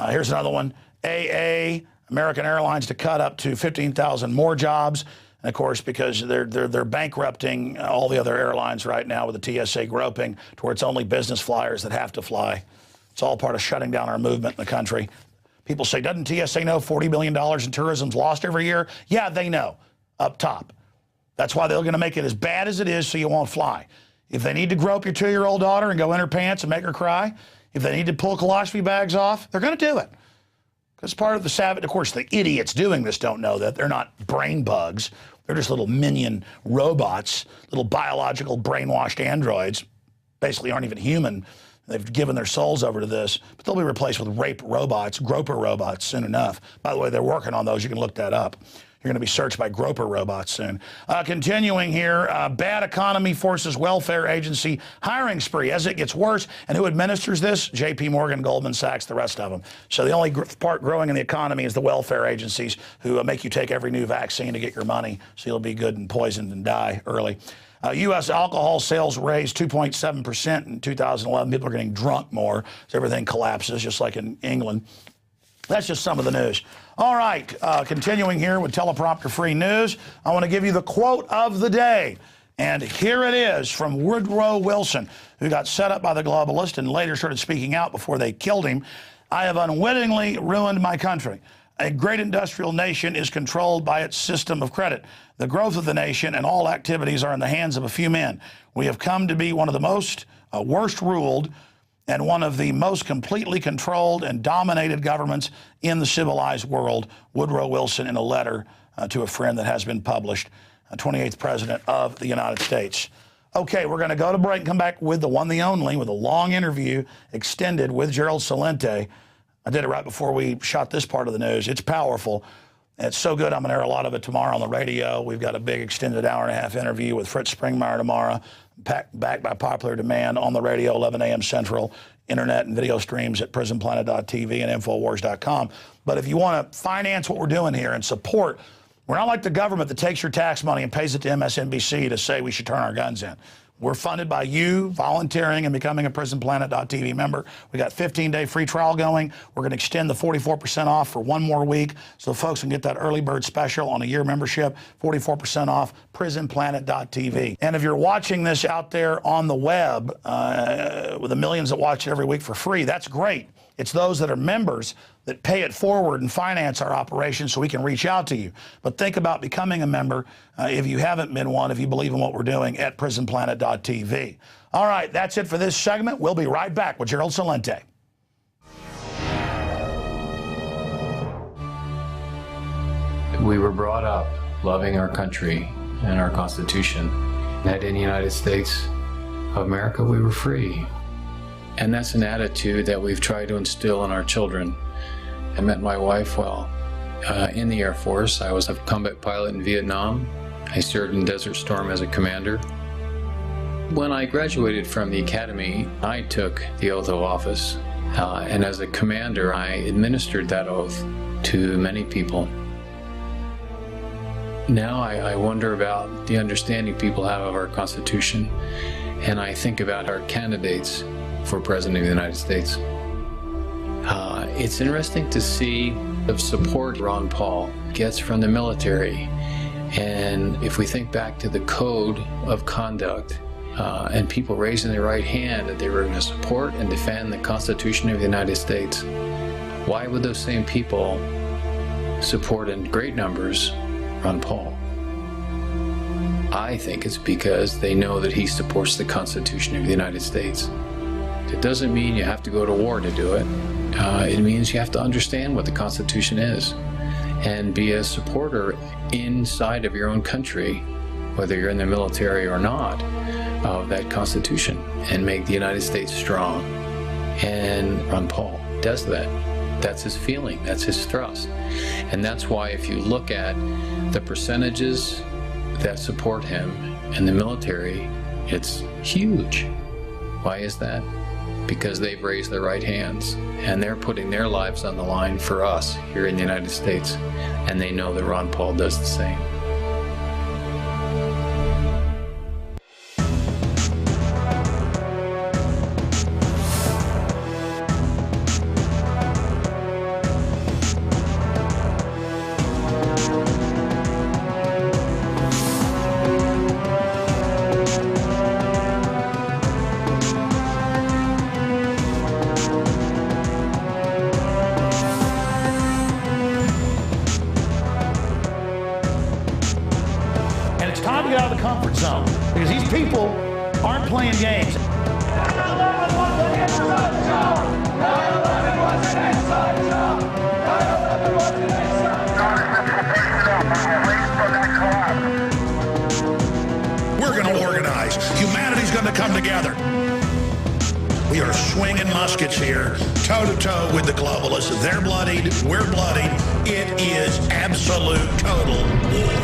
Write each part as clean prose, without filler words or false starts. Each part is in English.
Here's another one. AA, American Airlines, to cut up to 15,000 more jobs. And of course, because they're bankrupting all the other airlines right now with the TSA groping to where it's only business flyers that have to fly. It's all part of shutting down our movement in the country. People say, doesn't TSA know $40 billion in tourism's lost every year? Yeah, they know, up top. That's why they're going to make it as bad as it is so you won't fly. If they need to grope your 2-year-old daughter and go in her pants and make her cry, if they need to pull colostomy bags off, they're going to do it. Because part of the savage, of course, the idiots doing this don't know that. They're not brain bugs. They're just little minion robots, little biological brainwashed androids, basically aren't even human. They've given their souls over to this, but they'll be replaced with rape robots, groper robots soon enough. By the way, they're working on those. You can look that up. You're going to be searched by groper robots soon. Continuing here, bad economy forces welfare agency hiring spree as it gets worse. And who administers this? J.P. Morgan, Goldman Sachs, the rest of them. So the only part growing in the economy is the welfare agencies who make you take every new vaccine to get your money so you'll be good and poisoned and die early. U.S. alcohol sales raised 2.7% in 2011. People are getting drunk more as everything collapses, just like in England. That's just some of the news. All right, continuing here with teleprompter-free news, I want to give you the quote of the day. And here it is from Woodrow Wilson, who got set up by the globalists and later started speaking out before they killed him. I have unwittingly ruined my country. A great industrial nation is controlled by its system of credit. The growth of the nation and all activities are in the hands of a few men. We have come to be one of the most worst ruled and one of the most completely controlled and dominated governments in the civilized world. Woodrow Wilson in a letter to a friend that has been published, 28th President of the United States. Okay, we're going to go to break and come back with the one, the only, with a long interview extended with Gerald Celente. I did it right before we shot this part of the news. It's powerful. It's so good, I'm going to air a lot of it tomorrow on the radio. We've got a big extended hour-and-a-half interview with Fritz Springmeier tomorrow, backed by popular demand on the radio, 11 a.m. Central, internet and video streams at PRISONPLANET.tv and INFOWARS.com. But if you want to finance what we're doing here and support, we're not like the government that takes your tax money and pays it to MSNBC to say we should turn our guns in. We're funded by you volunteering and becoming a PrisonPlanet.tv member. We got 15-day free trial going. We're going to extend the 44% off for one more week so folks can get that early bird special on a year membership, 44% off, PrisonPlanet.tv. And if you're watching this out there on the web with the millions that watch it every week for free, that's great. It's those that are members that pay it forward and finance our operation so we can reach out to you. But think about becoming a member if you haven't been one, if you believe in what we're doing at PrisonPlanet.tv. All right, that's it for this segment. We'll be right back with Gerald Celente. We were brought up loving our country and our Constitution. That in the United States of America, we were free. And that's an attitude that we've tried to instill in our children. I met my wife while in the Air Force. I was a combat pilot in Vietnam. I served in Desert Storm as a commander. When I graduated from the academy, I took the oath of office. And as a commander, I administered that oath to many people. Now I wonder about the understanding people have of our Constitution, and I think about our candidates for President of the United States. It's interesting to see the support Ron Paul gets from the military. And if we think back to the code of conduct and people raising their right hand that they were going to support and defend the Constitution of the United States, why would those same people support in great numbers Ron Paul? I think it's because they know that he supports the Constitution of the United States. It doesn't mean you have to go to war to do it. It means you have to understand what the Constitution is and be a supporter inside of your own country, whether you're in the military or not, of that Constitution and make the United States strong. And Ron Paul does that. That's his feeling, that's his thrust. And that's why if you look at the percentages that support him in the military, it's huge. Why is that? Because they've raised their right hands and they're putting their lives on the line for us here in the United States. And they know that Ron Paul does the same. comfort zone because these people aren't playing games. 9/11 was an inside job. 9/11 was an inside job. 9/11 was an inside job. We're going to organize. Humanity's going to come together. We are swinging muskets here, toe-to-toe with the globalists. They're bloodied. We're bloodied. It is absolute, total war.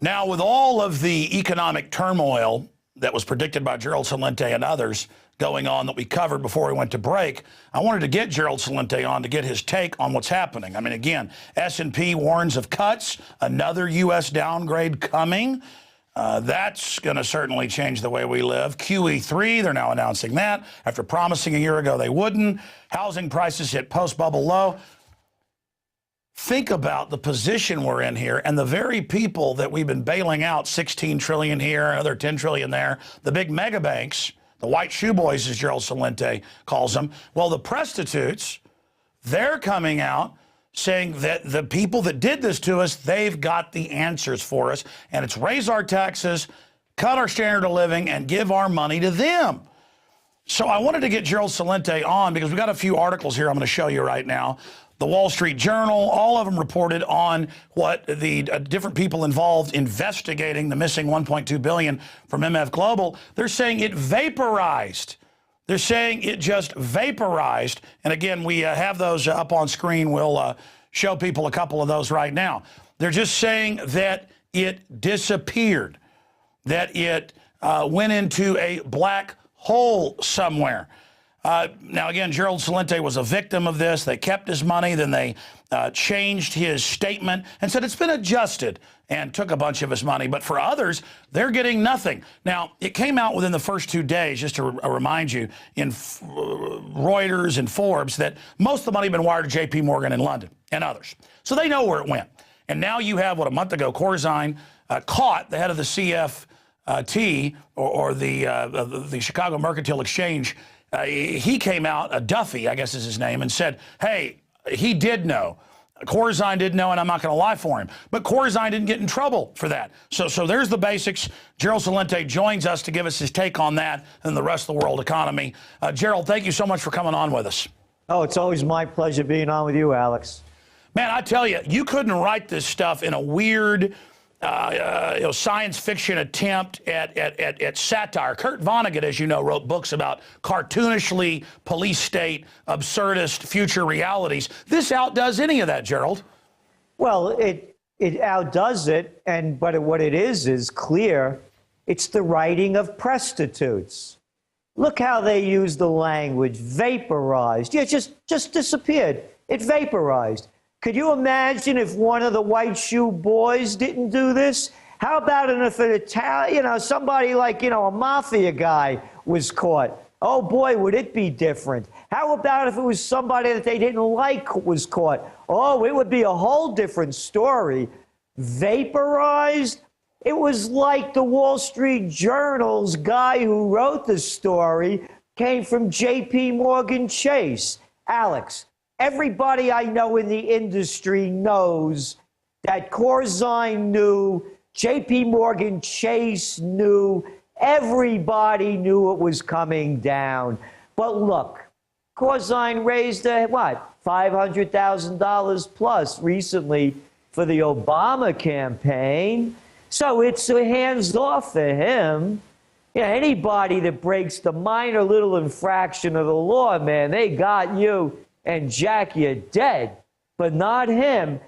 Now, with all of the economic turmoil that was predicted by Gerald Celente and others going on that we covered before we went to break, I wanted to get Gerald Celente on to get his take on what's happening. I mean, again, S&P warns of cuts, another U.S. downgrade coming. That's going to certainly change the way we live. QE3, they're now announcing that after promising a year ago they wouldn't. Housing prices hit post-bubble low. Think about the position we're in here and the very people that we've been bailing out, 16 trillion here, another 10 trillion there, the big mega banks, the white shoe boys, as Gerald Celente calls them. Well, the prostitutes, they're coming out saying that the people that did this to us, they've got the answers for us, and it's raise our taxes, cut our standard of living, and give our money to them. So I wanted to get Gerald Celente on because we've got a few articles here I'm going to show you right now. The Wall Street Journal, all of them reported on what the different people involved investigating the missing $1.2 billion from MF Global. They're saying it vaporized. They're saying it just vaporized. And again, we have those up on screen. We'll show people a couple of those right now. They're just saying that it disappeared, that it went into a black hole somewhere. Now, again, Gerald Celente was a victim of this. They kept his money, then they changed his statement and said it's been adjusted and took a bunch of his money. But for others, they're getting nothing. Now, it came out within the first 2 days, just to remind you, in Reuters and Forbes, that most of the money had been wired to J.P. Morgan in London and others. So they know where it went. And now you have, what, a month ago, Corzine caught the head of the CFT, or the Chicago Mercantile Exchange. He came out, Duffy, I guess is his name, and said, hey, he did know. Corzine did know, and I'm not going to lie for him. But Corzine didn't get in trouble for that. So there's the basics. Gerald Celente joins us to give us his take on that and the rest of the world economy. Gerald, thank you so much for coming on with us. Oh, it's always my pleasure being on with you, Alex. Man, I tell you, you couldn't write this stuff in a weird science fiction attempt at satire. Kurt Vonnegut, as you know, wrote books about cartoonishly police state, absurdist future realities. This outdoes any of that, Gerald. Well, it outdoes it, but what it is clear. It's the writing of prostitutes. Look how they use the language, vaporized. Yeah, just disappeared. It vaporized. Could you imagine if one of the white shoe boys didn't do this? How about if an Italian, somebody like, a mafia guy was caught? Oh boy, would it be different. How about if it was somebody that they didn't like was caught? Oh, it would be a whole different story. Vaporized? It was like the Wall Street Journal's guy who wrote the story came from J.P. Morgan Chase. Alex, everybody I know in the industry knows that Corzine knew, J.P. Morgan Chase knew, everybody knew it was coming down. But look, Corzine raised, $500,000 plus recently for the Obama campaign. So it's hands off to him. Anybody that breaks the minor little infraction of the law, man, they got you. And Jack, you're dead, but not him.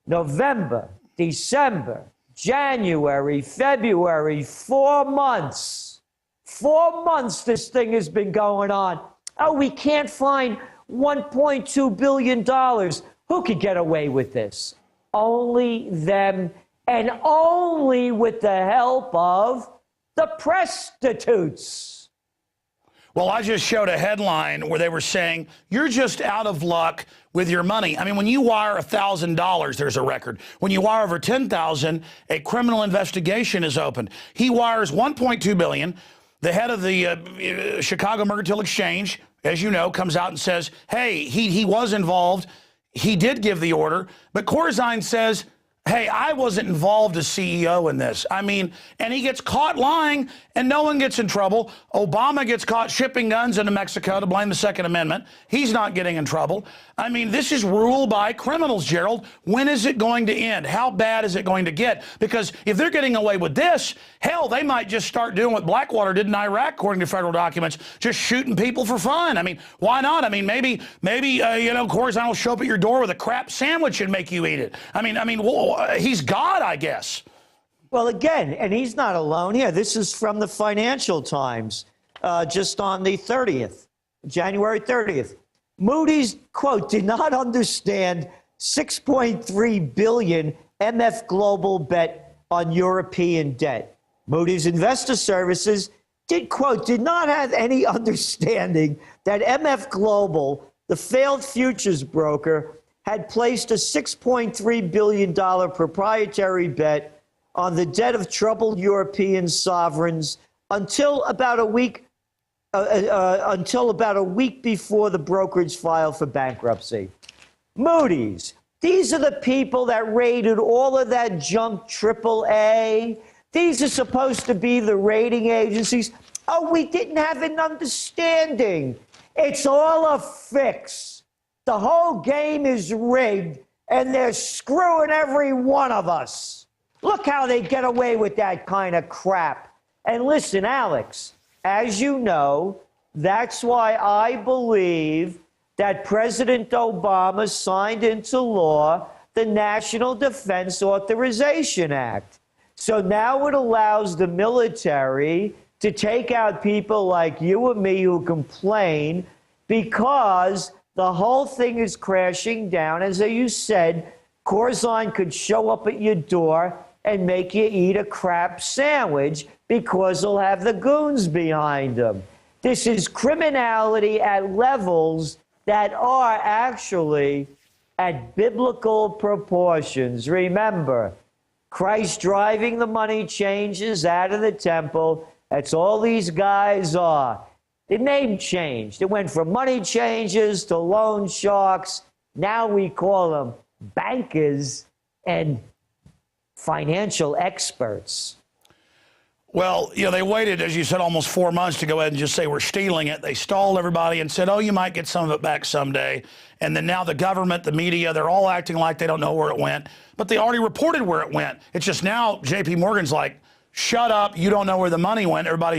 November, December, January, February, 4 months. 4 months this thing has been going on. Oh, we can't find $1.2 billion. Who could get away with this? Only them, and only with the help of the prostitutes. Well, I just showed a headline where they were saying, you're just out of luck with your money. I mean, when you wire $1,000, there's a record. When you wire over $10,000, a criminal investigation is opened. He wires $1.2 billion. The head of the Chicago Mercantile Exchange, as you know, comes out and says, hey, he was involved. He did give the order. But Corzine says, hey, I wasn't involved as CEO in this. I mean, and he gets caught lying and no one gets in trouble. Obama gets caught shipping guns into Mexico to blame the Second Amendment. He's not getting in trouble. I mean, this is rule by criminals, Gerald. When is it going to end? How bad is it going to get? Because if they're getting away with this, hell, they might just start doing what Blackwater did in Iraq, according to federal documents, just shooting people for fun. I mean, why not? I mean, maybe Corzine will show up at your door with a crap sandwich and make you eat it. I mean, he's God, I guess. Well, again, and he's not alone here. This is from the Financial Times, just on the 30th, January 30th. Moody's, quote, did not understand $6.3 billion MF Global bet on European debt. Moody's Investor Services did not have any understanding that MF Global, the failed futures broker, had placed a $6.3 billion proprietary bet on the debt of troubled European sovereigns until about a week before the brokerage filed for bankruptcy. Moody's, these are the people that rated all of that junk AAA. These are supposed to be the rating agencies. Oh, we didn't have an understanding. It's all a fix. The whole game is rigged, and they're screwing every one of us. Look how they get away with that kind of crap. And listen, Alex, as you know, that's why I believe that President Obama signed into law the National Defense Authorization Act. So now it allows the military to take out people like you and me who complain because the whole thing is crashing down. As you said, Corzine could show up at your door and make you eat a crap sandwich because he'll have the goons behind him. This is criminality at levels that are actually at biblical proportions. Remember, Christ driving the money changers out of the temple. That's all these guys are. The name changed. It went from money changers to loan sharks. Now we call them bankers and financial experts. Well, they waited, as you said, almost 4 months to go ahead and just say we're stealing it. They stalled everybody and said, oh, you might get some of it back someday. And then now the government, the media, they're all acting like they don't know where it went. But they already reported where it went. It's just now JP Morgan's like, shut up, you don't know where the money went. Everybody's like,